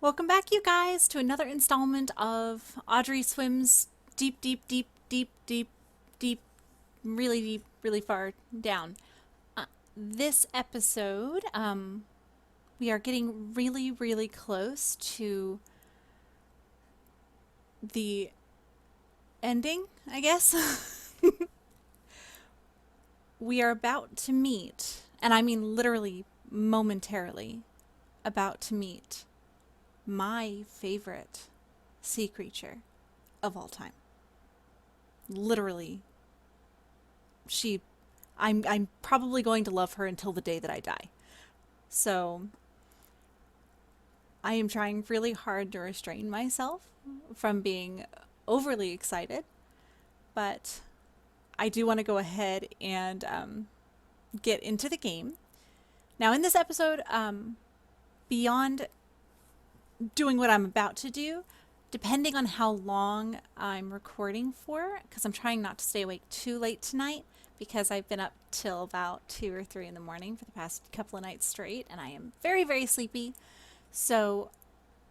Welcome back, you guys, to another installment of Audrey Swims deep, deep, deep, deep, deep, deep, really far down. This episode, we are getting really, really close to the ending, I guess. We are about to meet, and I mean literally momentarily, about to meet my favorite sea creature of all time. Literally, she I'm probably going to love her until the day that I die. So I am trying really hard to restrain myself from being overly excited, but I do want to go ahead and get into the game. Now, in this episode, beyond doing what I'm about to do, depending on how long I'm recording for, because I'm trying not to stay awake too late tonight, because I've been up till about 2 or 3 in the morning for the past couple of nights straight, and I am very, very sleepy. So,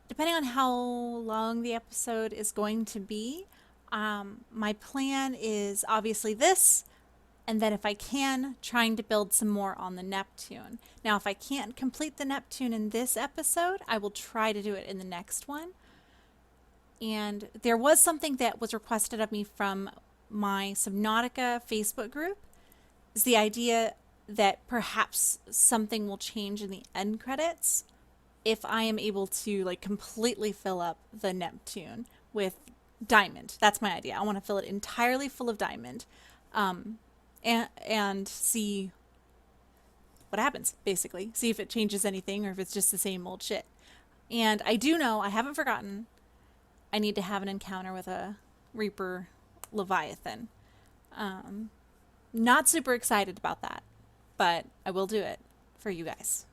depending on how long the episode is going to be, my plan is obviously this, and then if I can, trying to build some more on the Neptune. Now, if I can't complete the Neptune in this episode, I will try to do it in the next one. And there was something that was requested of me from my Subnautica Facebook group, is the idea that perhaps something will change in the end credits if I am able to like completely fill up the Neptune with diamond. That's my idea. I want to fill it entirely full of diamond, and see what happens, basically. See if it changes anything or if it's just the same old shit. And I do know, I haven't forgotten, I need to have an encounter with a Reaper Leviathan. Not super excited about that, but I will do it for you guys.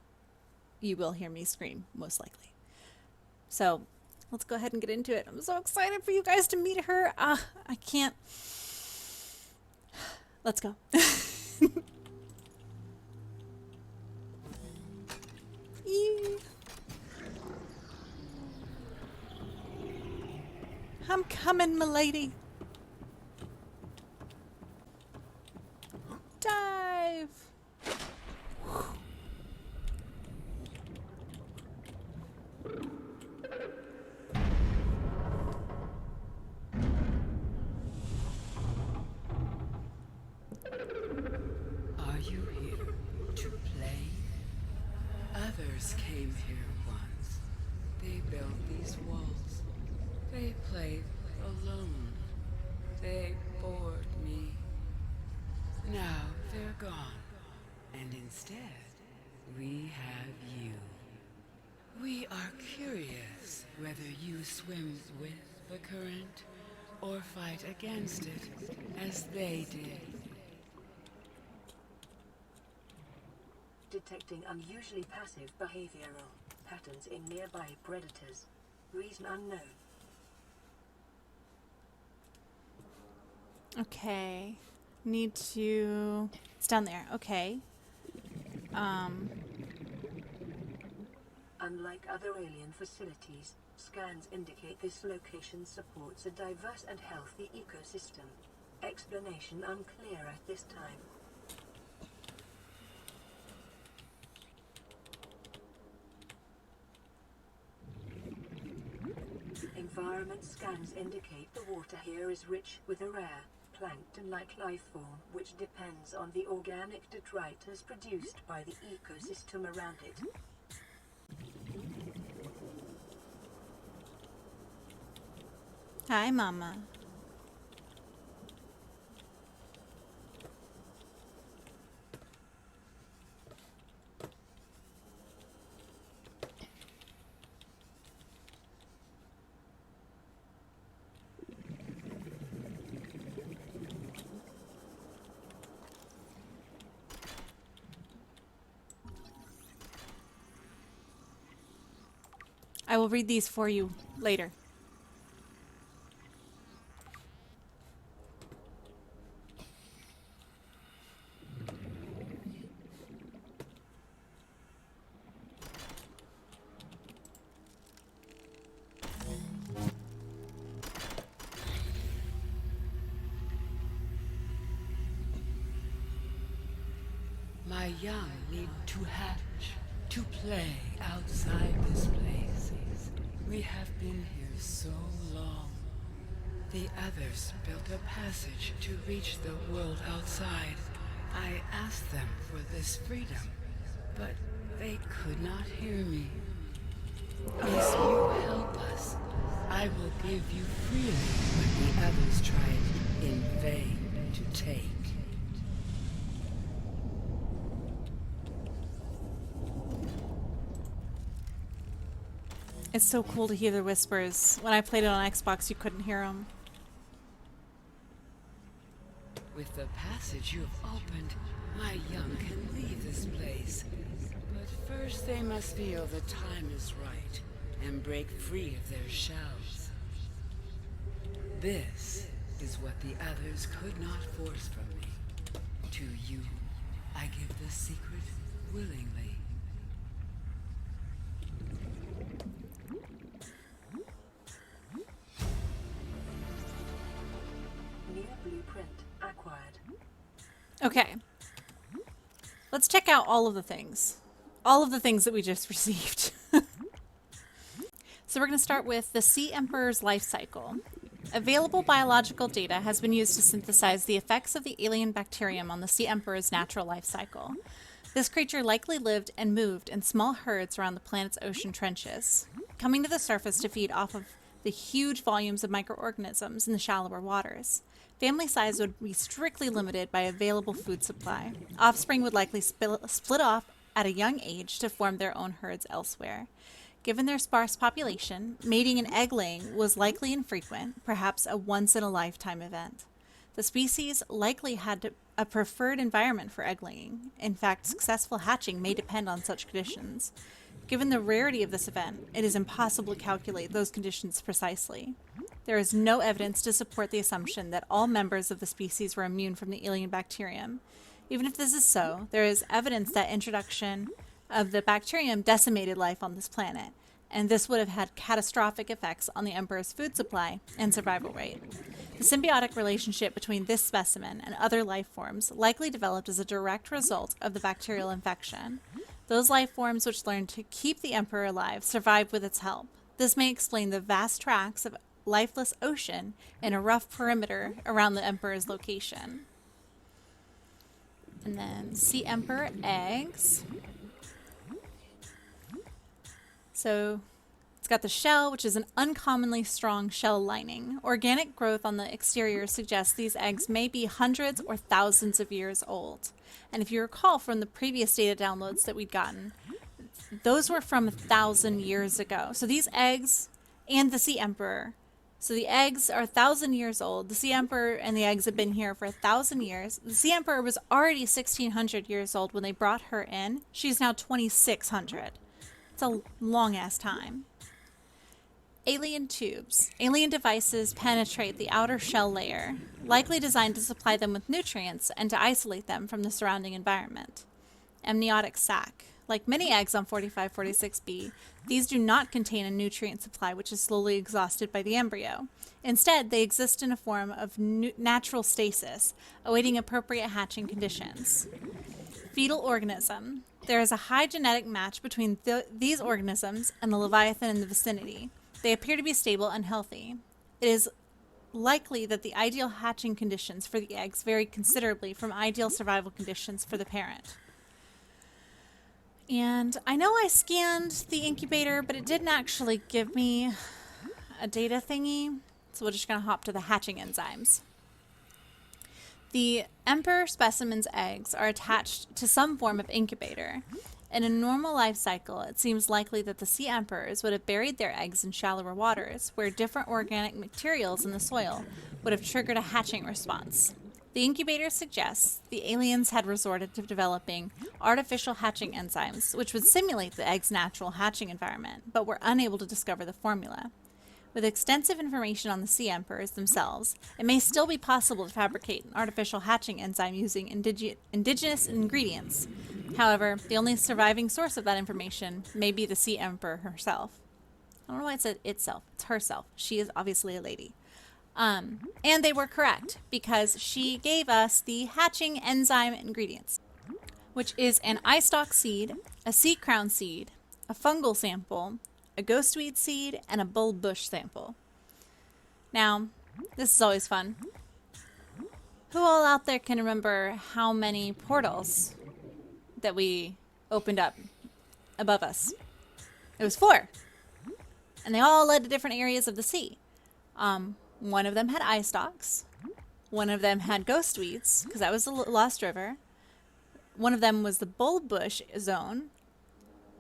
You will hear me scream, most likely. So let's go ahead and get into it. I'm so excited for you guys to meet her. I can't. Let's go. I'm coming, milady. Dive. Are you here to play? Others came here once. They built these walls. They played alone. They bored me. Now they're gone. And instead, we have you. We are curious whether you swim with the current or fight against it as they did. Detecting unusually passive behavioral patterns in nearby predators. Reason unknown. Okay. Need to... It's down there. Okay. Unlike other alien facilities, scans indicate this location supports a diverse and healthy ecosystem. Explanation unclear at this time. Environment scans indicate the water here is rich with a rare, plankton-like life form which depends on the organic detritus produced by the ecosystem around it. Hi, Mama. I will read these for you later. My young need to hatch, to play outside this place. We have been here so long. The others built a passage to reach the world outside. I asked them for this freedom, but they could not hear me. If you help us, I will give you freely what the others tried in vain to take. It's so cool to hear the whispers. When I played it on Xbox, you couldn't hear them. With the passage you have opened, my young can leave this place. But first they must feel the time is right and break free of their shells. This is what the others could not force from me. To you, I give the secret willingly. New blueprint acquired. Okay. Let's check out all of the things. All of the things that we just received. So we're going to start with the Sea Emperor's life cycle. Available biological data has been used to synthesize the effects of the alien bacterium on the Sea Emperor's natural life cycle. This creature likely lived and moved in small herds around the planet's ocean trenches, coming to the surface to feed off of the huge volumes of microorganisms in the shallower waters. Family size would be strictly limited by available food supply. Offspring would likely split off at a young age to form their own herds elsewhere. Given their sparse population, mating and egg-laying was likely infrequent, perhaps a once-in-a-lifetime event. The species likely had a preferred environment for egg-laying. In fact, successful hatching may depend on such conditions. Given the rarity of this event, it is impossible to calculate those conditions precisely. There is no evidence to support the assumption that all members of the species were immune from the alien bacterium. Even if this is so, there is evidence that introduction of the bacterium decimated life on this planet, and this would have had catastrophic effects on the Emperor's food supply and survival rate. The symbiotic relationship between this specimen and other life forms likely developed as a direct result of the bacterial infection. Those life forms which learned to keep the Emperor alive survived with its help. This may explain the vast tracts of lifeless ocean in a rough perimeter around the Emperor's location. And then Sea Emperor eggs. So it's got the shell, which is an uncommonly strong shell lining. Organic growth on the exterior suggests these eggs may be hundreds or thousands of years old. And if you recall from the previous data downloads that we'd gotten, those were from 1,000 years ago. So these eggs and the Sea Emperor. So the eggs are 1,000 years old. The Sea Emperor and the eggs have been here for 1,000 years. The Sea Emperor was already 1,600 years old when they brought her in. She's now 2,600. It's a long-ass time. Alien tubes. Alien devices penetrate the outer shell layer, likely designed to supply them with nutrients and to isolate them from the surrounding environment. Amniotic sac. Like many eggs on 4546b, these do not contain a nutrient supply which is slowly exhausted by the embryo. Instead, they exist in a form of natural stasis, awaiting appropriate hatching conditions. Fetal organism. There is a high genetic match between these organisms and the Leviathan in the vicinity. They appear to be stable and healthy. It is likely that the ideal hatching conditions for the eggs vary considerably from ideal survival conditions for the parent. And I know I scanned the incubator, but it didn't actually give me a data thingy, so we're just going to hop to the hatching enzymes. The Emperor specimen's eggs are attached to some form of incubator. In a normal life cycle, it seems likely that the sea emperors would have buried their eggs in shallower waters, where different organic materials in the soil would have triggered a hatching response. The incubator suggests the aliens had resorted to developing artificial hatching enzymes, which would simulate the egg's natural hatching environment, but were unable to discover the formula. With extensive information on the sea emperors themselves, it may still be possible to fabricate an artificial hatching enzyme using indigenous ingredients. However, the only surviving source of that information may be the sea emperor herself. I don't know why it said itself. It's herself. She is obviously a lady. And they were correct, because she gave us the hatching enzyme ingredients. which is an eye stalk seed, a sea crown seed, a fungal sample, a ghostweed seed, and a bulb bush sample. Now, this is always fun. Who all out there can remember how many portals that we opened up above us? It was 4. And they all led to different areas of the sea. One of them had eye stalks. One of them had ghostweeds, because that was the Lost River. One of them was the bulb bush zone.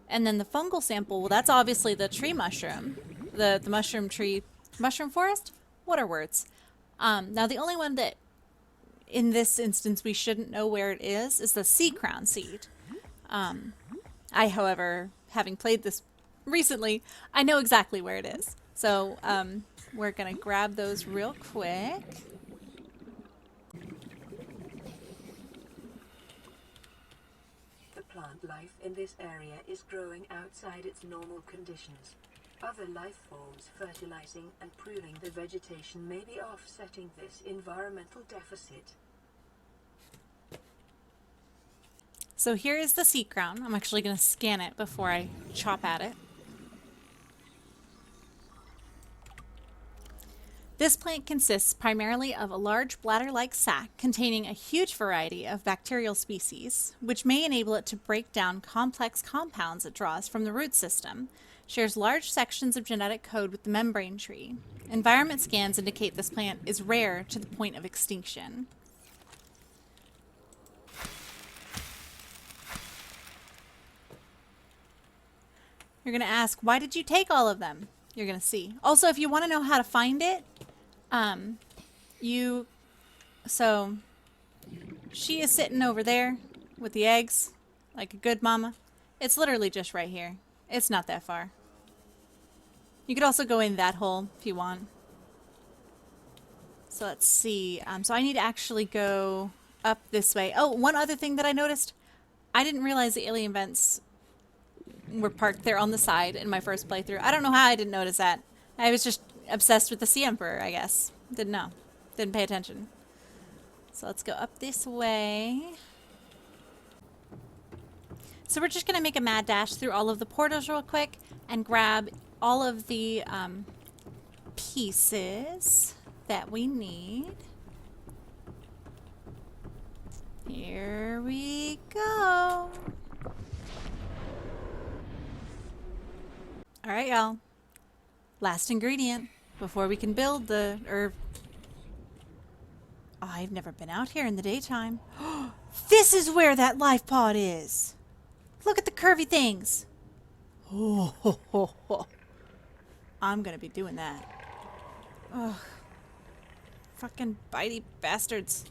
And then the fungal sample, well, that's obviously the tree mushroom. The mushroom tree, mushroom forest? What are words? Now, the only one that, in this instance, we shouldn't know where it is the sea crown seed. I, however, having played this recently, I know exactly where it is. So, we're going to grab those real quick. The plant life in this area is growing outside its normal conditions. Other life forms fertilizing and pruning the vegetation may be offsetting this environmental deficit. So here is the sea crown. I'm actually going to scan it before I chop at it. This plant consists primarily of a large bladder-like sac containing a huge variety of bacterial species, which may enable it to break down complex compounds it draws from the root system. Shares large sections of genetic code with the membrane tree. Environment scans indicate this plant is rare to the point of extinction. You're going to ask, why did you take all of them? You're going to see. Also, if you want to know how to find it, so she is sitting over there with the eggs like a good mama. It's literally just right here. It's not that far. You could also go in that hole if you want. So let's see. So I need to actually go up this way. Oh, one other thing that I noticed. I didn't realize the alien vents were parked there on the side in my first playthrough. I don't know how I didn't notice that. I was just obsessed with the Sea Emperor, I guess. Didn't know. Didn't pay attention. So let's go up this way. So we're just going to make a mad dash through all of the portals real quick and grab all of the pieces that we need. Here we go. All right, y'all. Last ingredient before we can build the herb. Oh, I've never been out here in the daytime. This is where that life pod is. Look at the curvy things. Oh, ho, ho, ho. I'm gonna be doing that. Ugh. Fucking bitey bastards.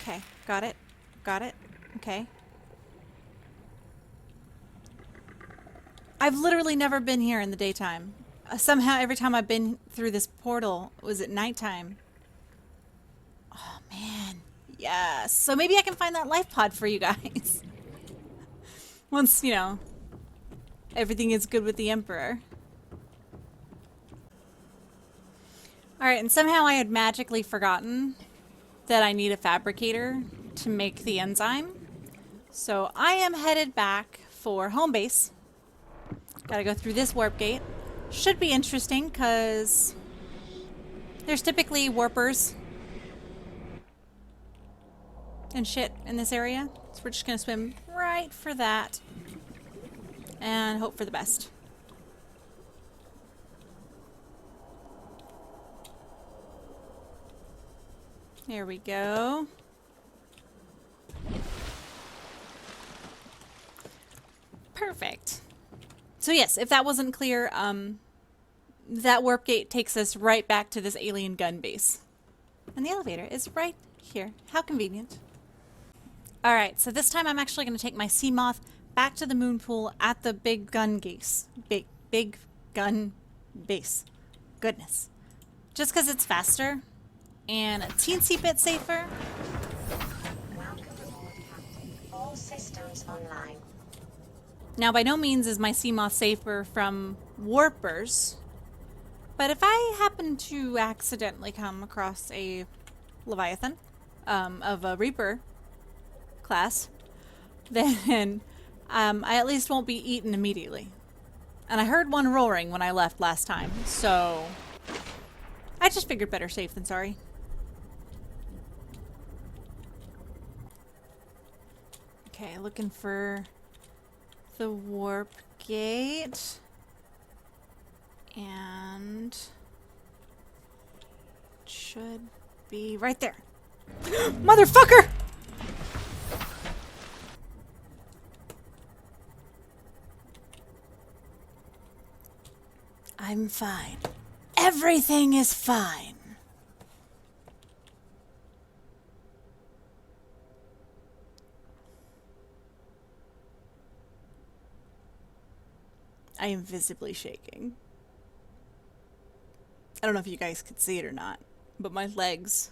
Okay, got it. Got it. Okay. I've literally never been here in the daytime. Somehow every time I've been through this portal it was at nighttime. Oh man. Yes. So maybe I can find that life pod for you guys. Once, you know, everything is good with the Emperor. Alright, and somehow I had magically forgotten that I need a fabricator to make the enzyme. So I am headed back for home base. Gotta go through this warp gate. Should be interesting because there's typically warpers and shit in this area. So we're just gonna swim right for that and hope for the best. There we go. Perfect. So yes, if that wasn't clear, that warp gate takes us right back to this alien gun base. And the elevator is right here. How convenient. Alright, so this time I'm actually going to take my sea moth back to the moon pool at the big gun base. Big gun base. Goodness. Just because it's faster and a teensy bit safer. Welcome aboard, Captain. All systems online. Now, by no means is my sea moth safer from warpers, but if I happen to accidentally come across a Leviathan, of a Reaper class, then I at least won't be eaten immediately. And I heard one roaring when I left last time, so I just figured better safe than sorry. Okay, looking for the warp gate. And it should be right there. Motherfucker! I'm fine. Everything is fine. I am visibly shaking. I don't know if you guys could see it or not, but my legs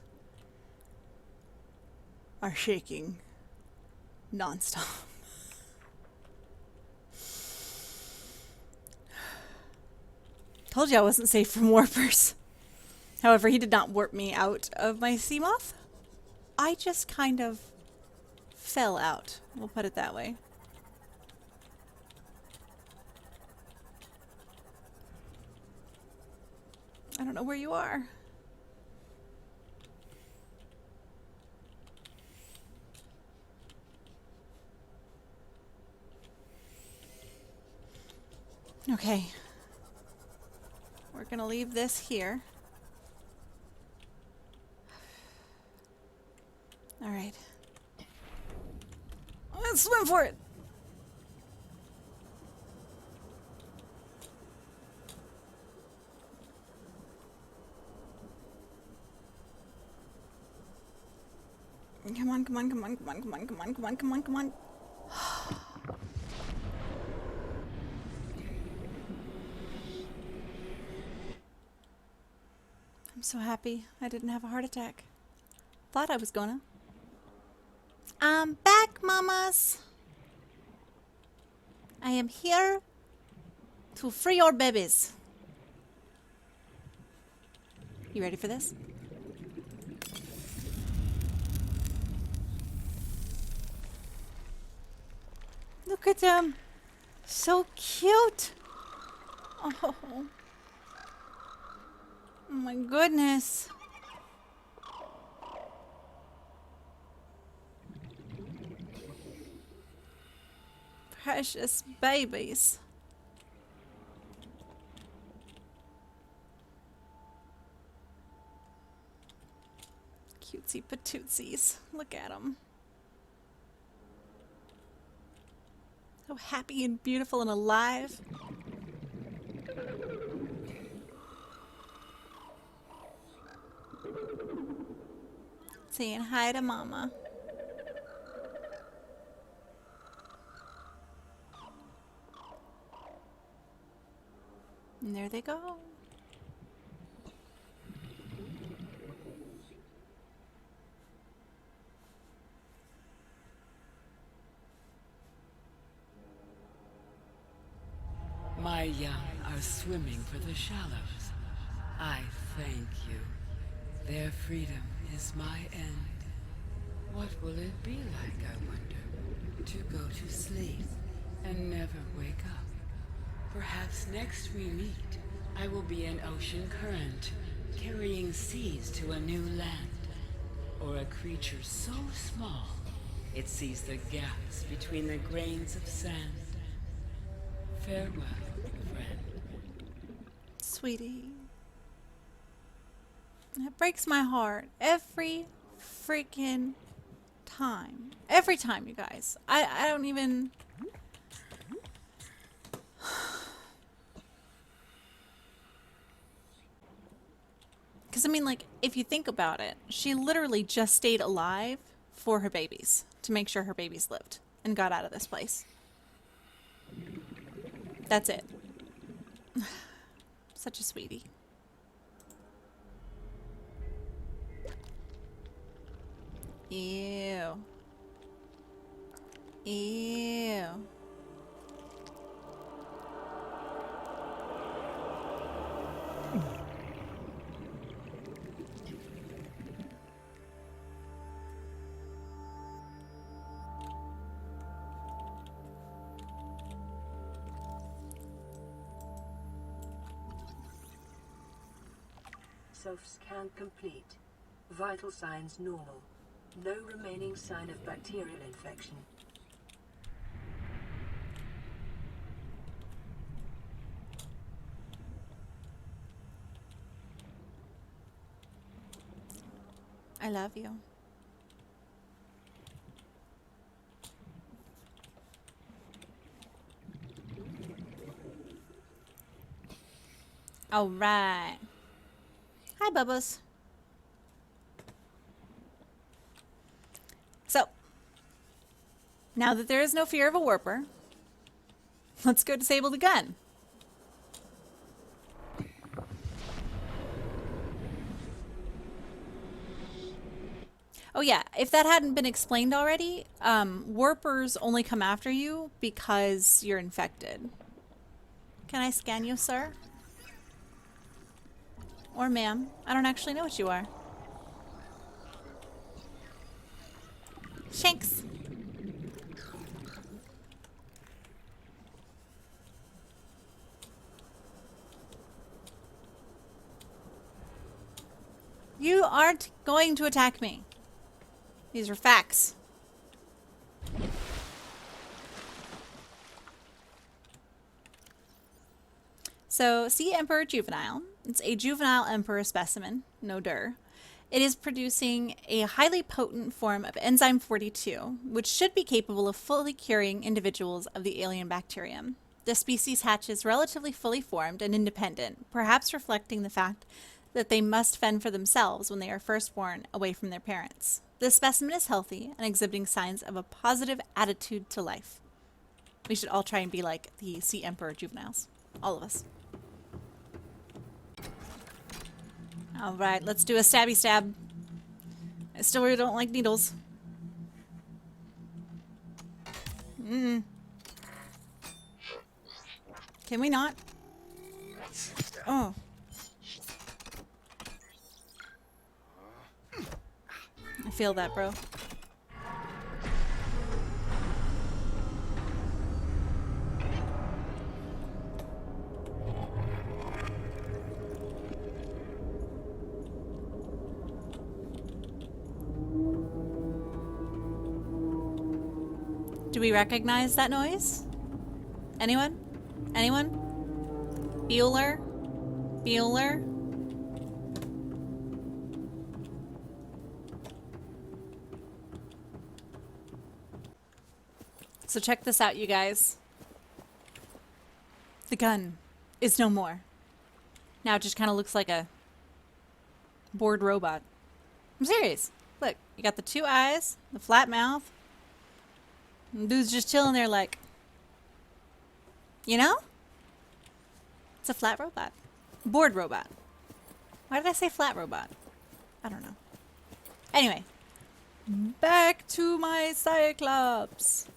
are shaking nonstop. Told you I wasn't safe from warpers. However, he did not warp me out of my sea moth. I just kind of fell out. We'll put it that way. I don't know where you are. Okay. We're gonna leave this here. All right. Let's swim for it. Come on, come on, come on, come on, come on, come on, come on, come on, come on. I'm so happy I didn't have a heart attack. Thought I was gonna. I'm back, mamas. I am here to free your babies. You ready for this? Look at them. So cute. Oh. Oh my goodness. Precious babies. Cutesy patootsies. Look at them. So happy and beautiful and alive. Saying hi to mama. And there they go. My young are swimming for the shallows. I thank you. Their freedom is my end. What will it be like, I wonder, to go to sleep and never wake up? Perhaps next we meet, I will be an ocean current, carrying seas to a new land. Or a creature so small, it sees the gaps between the grains of sand. Farewell, friend. Sweetie. It breaks my heart every freaking time. Every time, you guys. I don't even... Because, I mean, like, if you think about it, she literally just stayed alive for her babies. To make sure her babies lived and got out of this place. That's it. Such a sweetie. Ew. Ew. Self-scan complete. Vital signs normal. No remaining sign of bacterial infection. I love you. All right. Hi, Bubbles. So, now that there is no fear of a warper, let's go disable the gun. Oh yeah, if that hadn't been explained already, warpers only come after you because you're infected. Can I scan you, sir? Or ma'am? I don't actually know what you are. Shanks. You aren't going to attack me. These are facts. So, see Emperor Juvenile. It's a juvenile emperor specimen, no dir. It is producing a highly potent form of Enzyme 42, which should be capable of fully curing individuals of the alien bacterium. The species hatches relatively fully formed and independent, perhaps reflecting the fact that they must fend for themselves when they are first born away from their parents. This specimen is healthy and exhibiting signs of a positive attitude to life. We should all try and be like the Sea Emperor juveniles. All of us. Alright, let's do a stabby stab. I still really don't like needles. Can we not? Oh. I feel that, bro. Do we recognize that noise? Anyone? Anyone? Bueller? Bueller? So check this out, you guys. The gun is no more. Now it just kind of looks like a bored robot. I'm serious. Look, you got the two eyes, the flat mouth. And dude's just chilling there like, you know? It's a flat robot. Bored robot. Why did I say flat robot? I don't know. Anyway. Back to my Cyclops.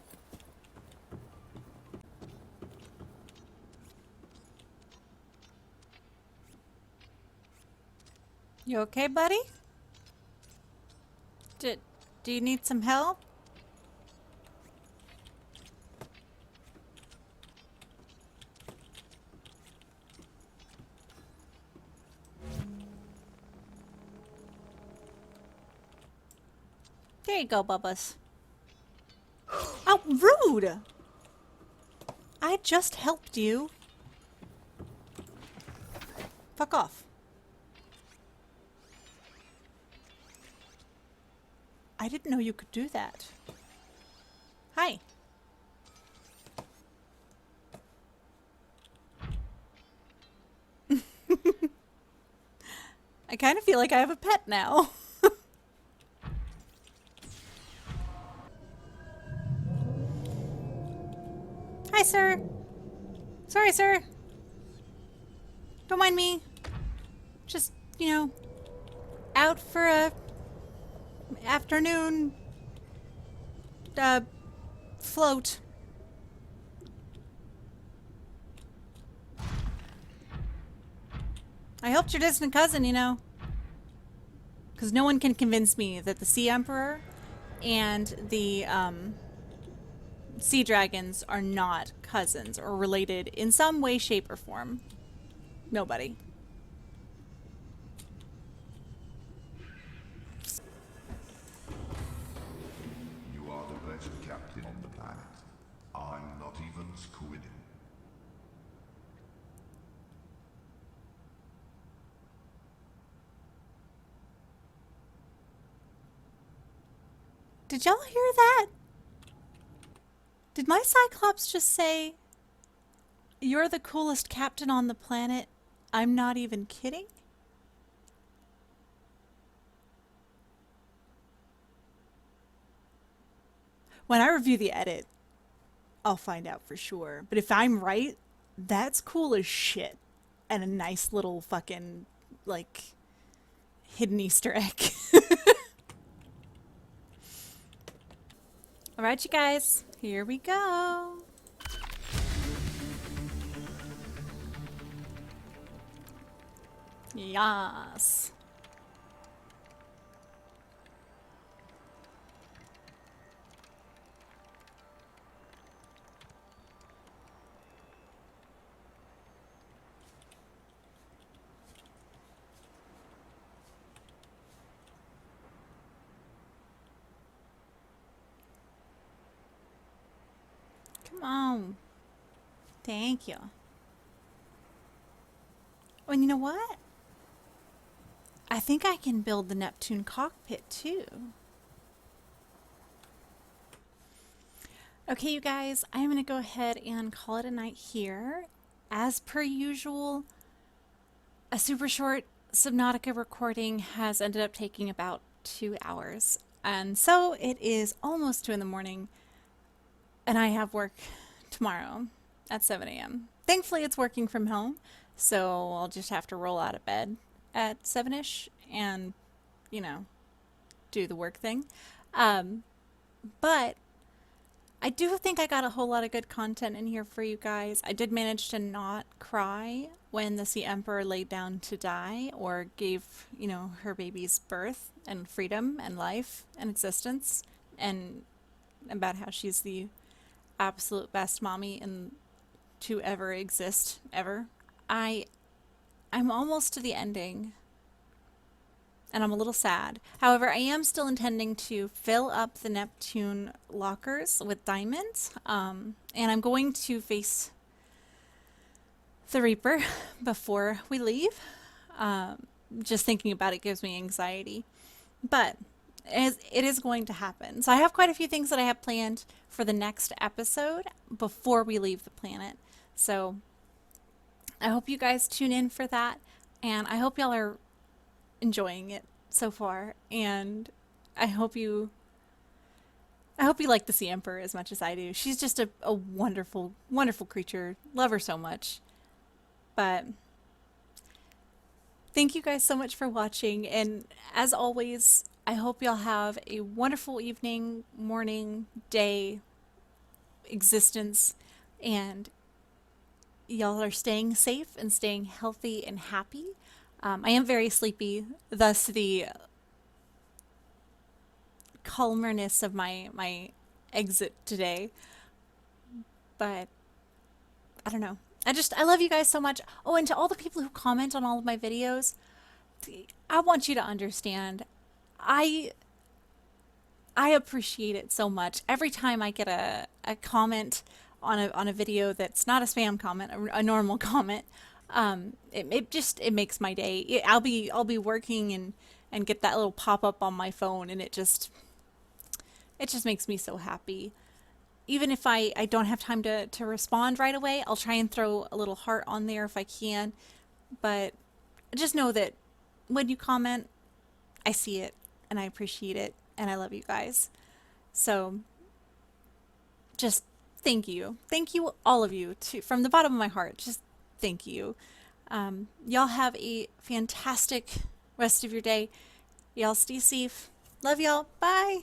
You okay, buddy? Do you need some help? There you go, Bubbas. Oh, rude! I just helped you. Fuck off. I didn't know you could do that. Hi. I kind of feel like I have a pet now. Hi, sir. Sorry, sir. Don't mind me. Just, you know, out for a afternoon float. I helped your distant cousin, you know. Because no one can convince me that the Sea Emperor and the sea dragons are not cousins or related in some way, shape, or form. Nobody. Did y'all hear that? Did my Cyclops just say, "You're the coolest captain on the planet. I'm not even kidding"? When I review the edit, I'll find out for sure. But if I'm right, that's cool as shit. And a nice little fucking, like, hidden Easter egg. Alright, you guys. Here we go. Yes. Come on. Thank you. Oh, and you know what? I think I can build the Neptune cockpit too. Okay, you guys, I'm going to go ahead and call it a night here. As per usual, a super short Subnautica recording has ended up taking about 2 hours. And so it is almost 2 in the morning, and I have work tomorrow at 7 a.m. Thankfully, it's working from home, so I'll just have to roll out of bed at 7-ish and, you know, do the work thing. But I do think I got a whole lot of good content in here for you guys. I did manage to not cry when the Sea Emperor laid down to die or gave, you know, her baby's birth and freedom and life and existence, and about how she's the absolute best mommy to ever exist ever. I'm almost to the ending, and I'm a little sad. However, I am still intending to fill up the Neptune lockers with diamonds, and I'm going to face the Reaper before we leave. Just thinking about it gives me anxiety, but it is going to happen. So I have quite a few things that I have planned for the next episode before we leave the planet. So I hope you guys tune in for that, and I hope y'all are enjoying it so far, and I hope you like the Sea Emperor as much as I do. She's just a wonderful, wonderful creature. Love her so much. But thank you guys so much for watching, and as always, I hope y'all have a wonderful evening, morning, day, existence, and y'all are staying safe and staying healthy and happy. I am very sleepy, thus the calmerness of my exit today. But I don't know. I love you guys so much. Oh, and to all the people who comment on all of my videos, I want you to understand, I appreciate it so much. Every time I get a comment on a video that's not a spam comment, a normal comment, it makes my day. I'll be working and get that little pop up on my phone, and it just makes me so happy. Even if I don't have time to respond right away, I'll try and throw a little heart on there if I can. But just know that when you comment, I see it and I appreciate it, and I love you guys. So just thank you. Thank you, all of you, from the bottom of my heart. Just thank you. Y'all have a fantastic rest of your day. Y'all stay safe. Love y'all. Bye.